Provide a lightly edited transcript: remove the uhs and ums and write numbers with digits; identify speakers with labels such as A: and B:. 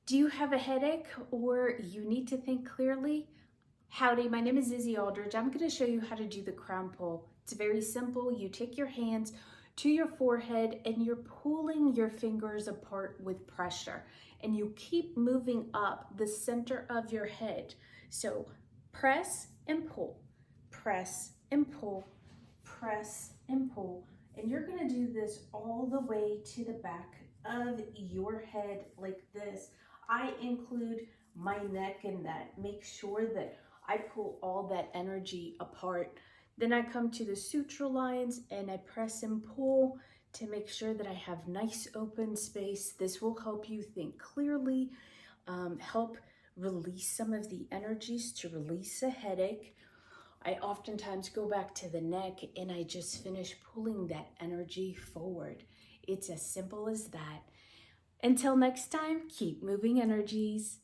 A: Do you have a headache or you need to think clearly? Howdy, my name is Izzy Aldridge. I'm going to show you how to do the crown pull. It's very simple. You take your hands to your forehead and you're pulling your fingers apart with pressure. And you keep moving up the center of your head. So press and pull, press and pull, press and pull. And you're going to do this all the way to the back of your head like this. I include my neck in that. Make sure that I pull all that energy apart. Then I come to the suture lines and I press and pull to make sure that I have nice open space. This will help you think clearly, help release some of the energies to release a headache. I oftentimes go back to the neck and I just finish pulling that energy forward. It's as simple as that. Until next time, keep moving energies.